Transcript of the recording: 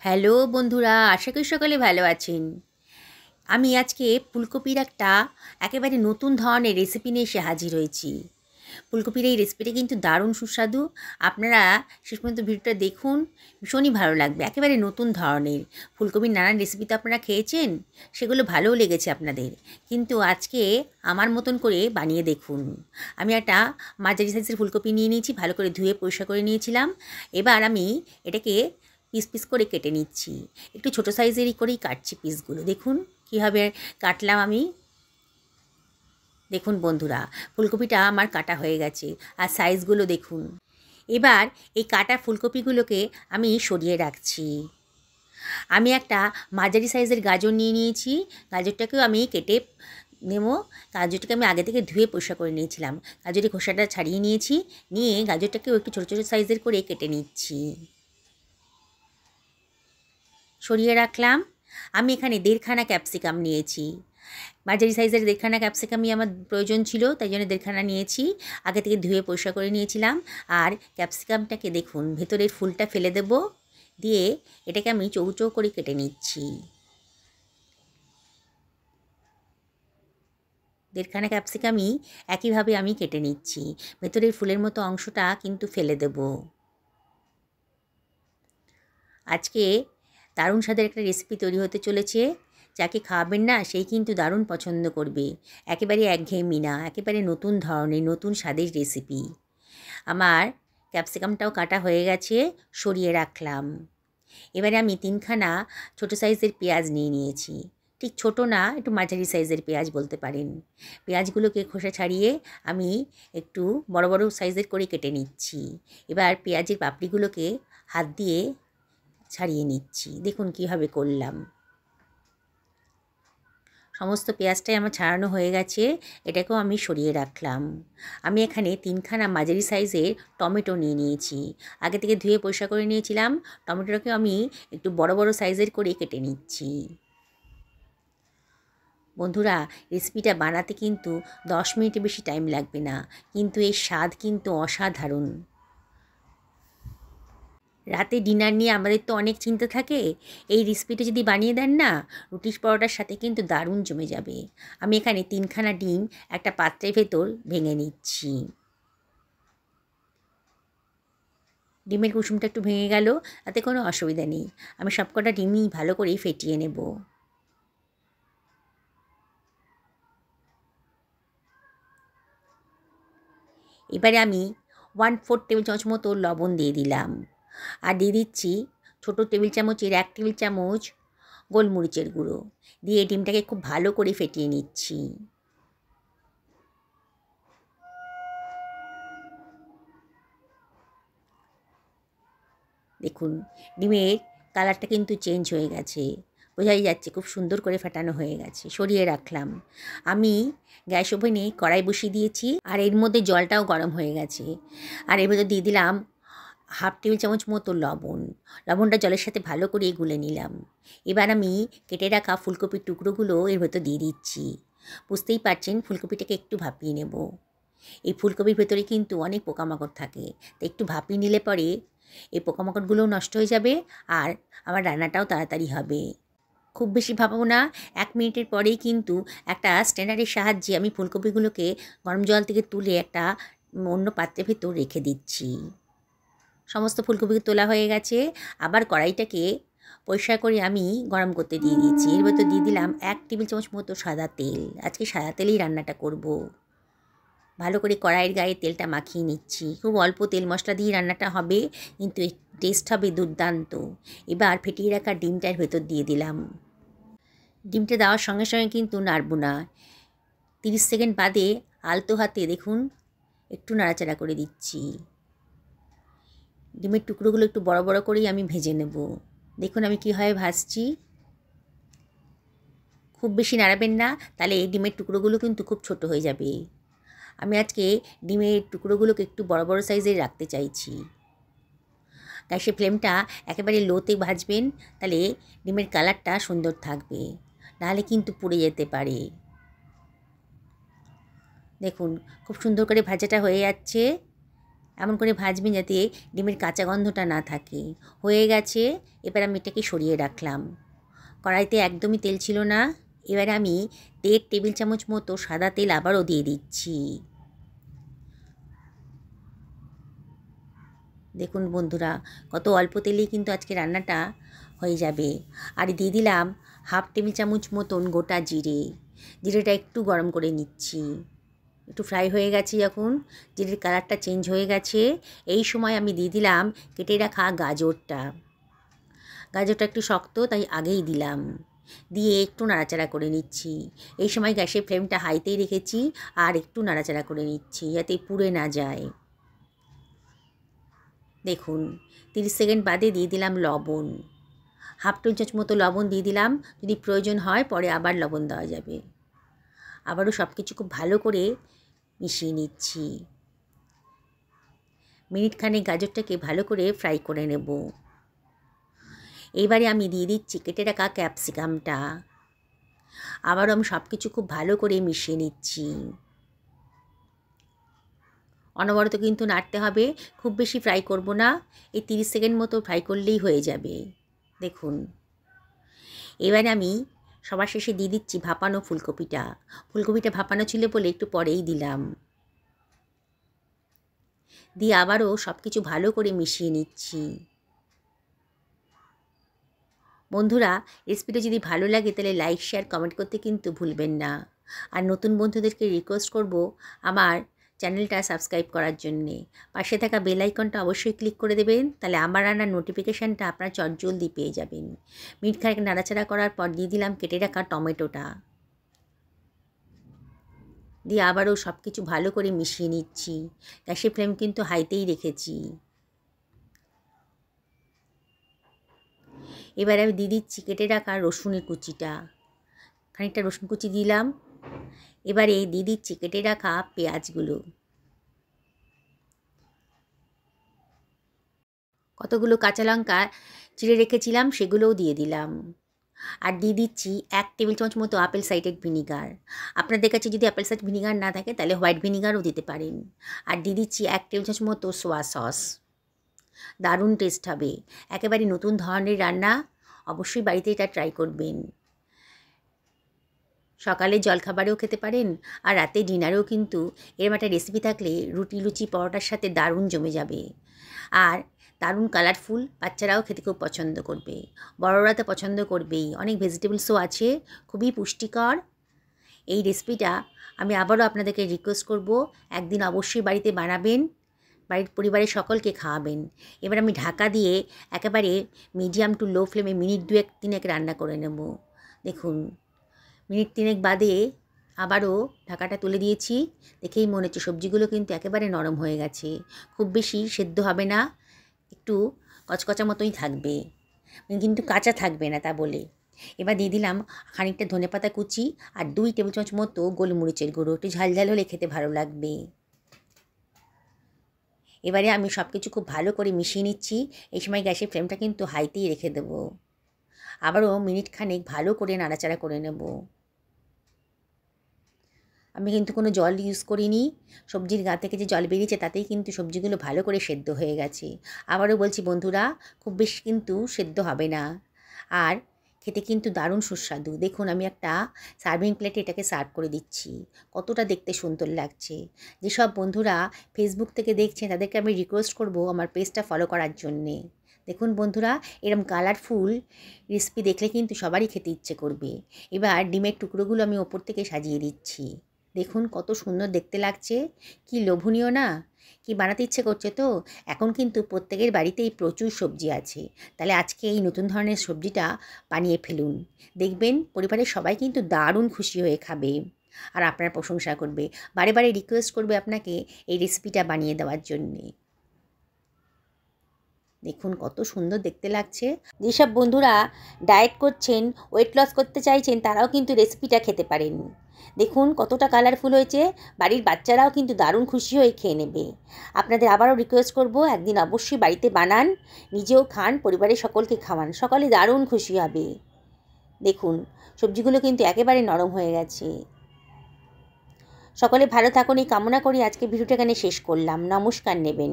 Hello বন্ধুরা, আশা করি সকলে ভালো আছেন। আমি আজকে ফুলকপির একটা একেবারে নতুন ধরনের রেসিপি নিয়ে এসে হাজির হয়েছি। ফুলকপির এই রেসিপিটা কিন্তু দারুণ সুস্বাদু। আপনারা শেষ পর্যন্ত ভিডিওটা দেখুন, ভীষণই ভালো লাগবে। একেবারে নতুন ধরনের ফুলকপির নানান রেসিপি তো আপনারা খেয়েছেন, সেগুলো ভালোও লেগেছে আপনাদের, কিন্তু আজকে আমার মতন করে বানিয়ে দেখুন। আমি একটা মাঝারি সাইজের ফুলকপি নিয়ে নিয়েছি, ভালো করে ধুয়ে পরিষ্কার করে নিয়েছিলাম। এবার আমি এটাকে পিস পিস করে কেটে নিচ্ছি। একটু ছোটো সাইজেরই করেই কাটছি পিসগুলো। দেখুন কীভাবে কাটলাম আমি। দেখুন বন্ধুরা, ফুলকপিটা আমার কাটা হয়ে গেছে, আর সাইজগুলো দেখুন। এবার এই কাটা ফুলকপিগুলোকে আমি সরিয়ে রাখছি। আমি একটা মাঝারি সাইজের গাজর নিয়ে নিয়েছি। গাজরটাকেও আমি কেটে নেব। গাজরটাকে আমি আগে থেকে ধুয়ে পরিষ্কার করে নিয়েছিলাম। গাজরের খোসাটা ছাড়িয়ে নিয়েছি, নিয়ে গাজরটাকেও একটু ছোটো ছোটো সাইজের করে কেটে নিচ্ছি। সরিয়ে রাখলাম। আমি এখানে 1.5খানা ক্যাপসিকাম নিয়েছি। মাঝারি সাইজের 1.5খানা ক্যাপসিকামই আমার প্রয়োজন ছিল, তাই জন্য 1.5খানা নিয়েছি। আগে থেকে ধুয়ে পরিষ্কার করে নিয়েছিলাম। আর ক্যাপসিকামটাকে দেখুন, ভেতরের ফুলটা ফেলে দেব, দিয়ে এটাকে আমি চৌচৌ করে কেটে নিচ্ছি। 1.5খানা ক্যাপসিকামই একইভাবে আমি কেটে নিচ্ছি। ভেতরের ফুলের মতো অংশটা কিন্তু ফেলে দেব। আজকে দারুণ স্বাদের একটা রেসিপি তৈরি হতে চলেছে। যাকে খাওয়াবেন না, সেই কিন্তু দারুণ পছন্দ করবে। একেবারে একঘেয়েমি না, একেবারে নতুন ধরনের, নতুন স্বাদের রেসিপি। আমার ক্যাপসিকামটাও কাটা হয়ে গেছে, সরিয়ে রাখলাম। এবারে আমি 3খানা ছোটো সাইজের পেঁয়াজ নিয়ে নিয়েছি। ঠিক ছোটো না, একটু মাঝারি সাইজের পেঁয়াজ বলতে পারেন। পেঁয়াজগুলোকে খোসা ছাড়িয়ে আমি একটু বড় বড় সাইজের করে কেটে নিচ্ছি। এবার পেঁয়াজের পাপড়িগুলোকে হাত দিয়ে ছাড়িয়ে নিচ্ছি। দেখুন কীভাবে করলাম। সমস্ত পেঁয়াজটাই আমার ছাড়ানো হয়ে গেছে, এটাকেও আমি সরিয়ে রাখলাম। আমি এখানে 3খানা মাঝারি সাইজের টমেটো নিয়ে নিয়েছি। আগে থেকে ধুয়ে পরিষ্কার করে নিয়েছিলাম। টমেটোটাকেও আমি একটু বড় বড় সাইজের করে কেটে নিচ্ছি। বন্ধুরা, রেসিপিটা বানাতে কিন্তু 10 মিনিটের বেশি টাইম লাগবে না, কিন্তু এর স্বাদ কিন্তু অসাধারণ। রাতে ডিনার নিয়ে আমাদের তো অনেক চিন্তা থাকে। এই রেসিপিটা যদি বানিয়ে দেন না, রুটি পরোটার সাথে কিন্তু দারুণ জমে যাবে। আমি এখানে 3খানা ডিম একটা পাত্রের ভেতর ভেঙে নিচ্ছি। ডিমের কুসুমটা একটু ভেঙে গেল, তাতে কোনো অসুবিধা নেই। আমি সবকটা ডিমই ভালো করে ফেটিয়ে নেব। এবারে আমি 1/4 টেবিল চামচ মতো লবণ দিয়ে দিলাম, আর দিয়ে দিচ্ছি ছোটো টেবিল চামচের 1 টেবিল চামচ গোলমরিচের গুঁড়ো। দিয়ে ডিমটাকে খুব ভালো করে ফেটিয়ে নিচ্ছি। দেখুন ডিমের কালারটা কিন্তু চেঞ্জ হয়ে গেছে, বোঝাই যাচ্ছে খুব সুন্দর করে ফেটানো হয়ে গেছে। সরিয়ে রাখলাম। আমি গ্যাস ওভেনে কড়াই বসিয়ে দিয়েছি, আর এর মধ্যে জলটাও গরম হয়ে গেছে। আর এর ভেতর দিয়ে দিলাম 1/2 টেবিল চামচ মতো লবণ। লবণটা জলের সাথে ভালো করে গুলে নিলাম। এবার আমি কেটে রাখা ফুলকপির টুকরোগুলো এর ভেতর দিয়ে দিচ্ছি। বুঝতেই পারছেন, ফুলকপিটাকে একটু ভাপিয়ে নেব। এই ফুলকপির ভেতরে কিন্তু অনেক পোকামাকড় থাকে, তো একটু ভাপিয়ে নিলে পরে এই পোকামাকড়গুলোও নষ্ট হয়ে যাবে, আর আমার রান্নাটাও তাড়াতাড়ি হবে। খুব বেশি ভাপাবো না, 1 মিনিটের পরেই কিন্তু একটা স্ট্যান্ডারের সাহায্যে আমি ফুলকপিগুলোকে গরম জল থেকে তুলে একটা অন্য পাত্রের ভেতর রেখে দিচ্ছি। সমস্ত ফুলকপি তোলা হয়ে গেছে। আবার কড়াইটাকে পরিষ্কার করে আমি গরম করতে দিয়ে দিচ্ছি। এর ভেতর দিয়ে দিলাম 1 টেবিল চামচ মতো সাদা তেল। আজকে সাদা তেলেই রান্নাটা করব। ভালো করে কড়াইয়ের গায়ে তেলটা মাখিয়ে নিচ্ছি। খুব অল্প তেল মশলা দিয়ে রান্নাটা হবে, কিন্তু এর টেস্ট হবে দুর্দান্ত। এবার ফেটিয়ে রাখা ডিমটার ভেতর দিয়ে দিলাম। ডিমটা দেওয়ার সঙ্গে সঙ্গে কিন্তু নাড়ব না। 30 সেকেন্ড বাদে আলতো হাতে দেখুন একটু নাড়াচাড়া করে দিচ্ছি। ডিমের টুকরোগুলো একটু বড় বড় করেই আমি ভেজে নেব। দেখুন আমি কীভাবে ভাজছি। খুব বেশি নাড়াবেন না, তাহলে এই ডিমের টুকরোগুলো কিন্তু খুব ছোট হয়ে যাবে। আমি আজকে ডিমের টুকরোগুলোকে একটু বড় বড় সাইজের রাখতে চাইছি। গ্যাসের ফ্লেমটা একেবারে লোতে ভাজবেন, তাহলে ডিমের কালারটা সুন্দর থাকবে, নাহলে কিন্তু পুড়ে যেতে পারে। দেখুন খুব সুন্দর করে ভাজাটা হয়ে যাচ্ছে। এমন করে ভাজবেন যাতে ডিমের কাঁচা গন্ধটা না থাকে। হয়ে গেছে, এবার আমি এটাকে সরিয়ে রাখলাম। কড়াইতে একদমই তেল ছিল না। এবারে আমি 1.5 টেবিল চামচ মতো সাদা তেল আবারও দিয়ে দিচ্ছি। দেখুন বন্ধুরা, কত অল্প তেলেই কিন্তু আজকে রান্নাটা হয়ে যাবে। আর দিয়ে দিলাম 1/2 টেবিল চামচ মতন গোটা জিরে। জিরেটা একটু গরম করে নিচ্ছি। একটু ফ্রাই হয়ে গেছে যখন, জিরের কালারটা চেঞ্জ হয়ে গেছে, এই সময় আমি দিয়ে দিলাম কেটে রাখা গাজরটা। গাজরটা একটু শক্ত, তাই আগেই দিলাম। দিয়ে একটু নাড়াচাড়া করে নিচ্ছি। এই সময় গ্যাসের ফ্লেমটা হাইতেই রেখেছি আর একটু নাড়াচাড়া করে নিচ্ছি যাতে পুড়ে না যায়। দেখুন 30 সেকেন্ড বাদে দিয়ে দিলাম লবণ। 1/2 টেবিল চামচ মতো লবণ দিয়ে দিলাম। যদি প্রয়োজন হয় পরে আবার লবণ দেওয়া যাবে। আবারও সব কিছু খুব ভালো করে মিশিয়ে নিচ্ছি। মিনিটখানেক গাজরটাকে ভালো করে ফ্রাই করে নেব। এইবারে আমি দিয়ে দিচ্ছি কেটে রাখা ক্যাপসিকামটা। আবারও আমি সব কিছু খুব ভালো করে মিশিয়ে নিচ্ছি। অনবরত কিন্তু নাড়তে হবে, খুব বেশি ফ্রাই করব না। এই 30 সেকেন্ড মতো ফ্রাই করলেই হয়ে যাবে। দেখুন এবারে আমি সবার শেষে দিয়ে দিচ্ছি ভাপানো ফুলকপিটা। ফুলকপিটা ভাপানো ছিল বলে একটু পরেই দিলাম। দিয়ে আবারও সব কিছু ভালো করে মিশিয়ে নিচ্ছি। বন্ধুরা, রেসিপিটা যদি ভালো লাগে তাহলে লাইক, শেয়ার, কমেন্ট করতে কিন্তু ভুলবেন না। আর নতুন বন্ধুদেরকে রিকোয়েস্ট করব আমার চ্যানেলটা সাবস্ক্রাইব করার জন্যে। পাশে থাকা বেল আইকনটা অবশ্যই ক্লিক করে দেবেন, তাহলে আমার রান্নার নোটিফিকেশানটা আপনারা চটজলদি পেয়ে যাবেন। মিনিট খানেক নাড়াচাড়া করার পর দিয়ে দিলাম কেটে রাখা টমেটোটা। দিয়ে আবারও সব কিছু ভালো করে মিশিয়ে নিচ্ছি। গ্যাসের ফ্লেম কিন্তু হাইতেই রেখেছি। এবারে আমি দিয়ে দিচ্ছি কেটে রাখা রসুনের কুচিটা। খানিকটা রসুন কুচি দিলাম। এবারে দিয়ে দিচ্ছি কেটে রাখা পেঁয়াজগুলো। কতগুলো কাঁচা লঙ্কা চিড়ে রেখেছিলাম সেগুলোও দিয়ে দিলাম। আর দিয়ে দিচ্ছি 1 টেবিল চামচ মতো আপেল সাইডার ভিনিগার। আপনাদের কাছে যদি আপেল সাইডার ভিনিগার না থাকে তাহলে হোয়াইট ভিনিগারও দিতে পারেন। আর দিয়ে দিচ্ছি 1 টেবিল চামচ মতো সোয়া সস। দারুণ টেস্ট হবে। একেবারে নতুন ধরনের রান্না, অবশ্যই বাড়িতে এটা ট্রাই করবেন। সকালে জলখাবারেও খেতে পারেন আর রাতে ডিনারেও কিন্তু এরকম একটা রেসিপি থাকলে রুটি, লুচি, পরোটার সাথে দারুণ জমে যাবে। আর দারুণ কালারফুল, বাচ্চারাও খেতে খুব পছন্দ করবে, বড়রা তো পছন্দ করবেই। অনেক ভেজিটেবলসও আছে, খুবই পুষ্টিকর। এই রেসিপিটা আমি আবারও আপনাদেরকে রিকোয়েস্ট করব, একদিন অবশ্যই বাড়িতে বানাবেন, বাড়ির পরিবারের সকলকে খাওয়াবেন। এবার আমি ঢাকা দিয়ে একেবারে মিডিয়াম টু লো ফ্লেমে মিনিট 2-3 রান্না করে নেব। দেখুন মিনিট 3 বাদে আবারও ঢাকাটা তুলে দিয়েছি। দেখেই মনে হচ্ছে সবজিগুলো কিন্তু একেবারে নরম হয়ে গেছে। খুব বেশি সেদ্ধ হবে না, একটু কচকচা মতোই থাকবে, কিন্তু কাঁচা থাকবে না তা বলে। এবার দিয়ে দিলাম খানিকটা ধনেপাতা কুচি আর 2 টেবিল চামচ মতো গোলমরিচের গুঁড়ো। একটু ঝাল হলে খেতে ভালো লাগবে। এবারে আমি সব কিছু খুব ভালো করে মিশিয়ে নিচ্ছি। এই সময় গ্যাসের ফ্লেমটা কিন্তু হাইতেই রেখে দেবো। আবারও মিনিট খানেক ভালো করে নাড়াচাড়া করে নেব। আমি কিন্তু কোনো জল ইউজ করিনি। সবজির গা থেকে যে জল বেরিয়েছে তাতেই কিন্তু সবজিগুলো ভালো করে সেদ্ধ হয়ে গেছে। আবারও বলছি বন্ধুরা, খুব বেশি কিন্তু সেদ্ধ হবে না, আর খেতে কিন্তু দারুণ সুস্বাদু। দেখুন আমি একটা সার্ভিং প্লেটে এটাকে সার্ভ করে দিচ্ছি। কতটা দেখতে সুন্দর লাগছে। যেসব বন্ধুরা ফেসবুক থেকে দেখছেন তাদেরকে আমি রিকোয়েস্ট করব আমার পেজটা ফলো করার জন্যে। দেখুন বন্ধুরা, এরম কালারফুল রেসিপি দেখলে কিন্তু সবারই খেতে ইচ্ছে করবে। এবার ডিমের টুকরোগুলো আমি ওপর থেকে সাজিয়ে দিচ্ছি। দেখুন কত সুন্দর দেখতে লাগছে, কি লোভনীয় না? কি বানাতে ইচ্ছে করছে তো? এখন কিন্তু প্রত্যেকের বাড়িতেই প্রচুর সবজি আছে, তাহলে আজকে এই নতুন ধরনের সবজিটা বানিয়ে ফেলুন। দেখবেন পরিবারের সবাই কিন্তু দারুণ খুশি হয়ে খাবে আর আপনার প্রশংসা করবে, বারে বারে রিকোয়েস্ট করবে আপনাকে এই রেসিপিটা বানিয়ে দেওয়ার জন্যে। দেখুন কত সুন্দর দেখতে লাগছে। যেসব বন্ধুরা ডায়েট করছেন, ওয়েট লস করতে চাইছেন, তারাও কিন্তু রেসিপিটা খেতে পারেন। দেখুন কতটা কালারফুল হয়েছে, বাড়ির বাচ্চারাও কিন্তু দারুণ খুশি হয়ে খেয়ে নেবে। আপনাদের আবারও রিকোয়েস্ট করব, একদিন অবশ্যই বাড়িতে বানান, নিজেও খান, পরিবারের সকলকে খাওয়ান, সকলে দারুণ খুশি হবে। দেখুন সবজিগুলো কিন্তু একেবারে নরম হয়ে গেছে। সকলে ভালো থাকুন এই কামনা করি আজকে ভিডিওটা এখানে শেষ করলাম। নমস্কার নেবেন।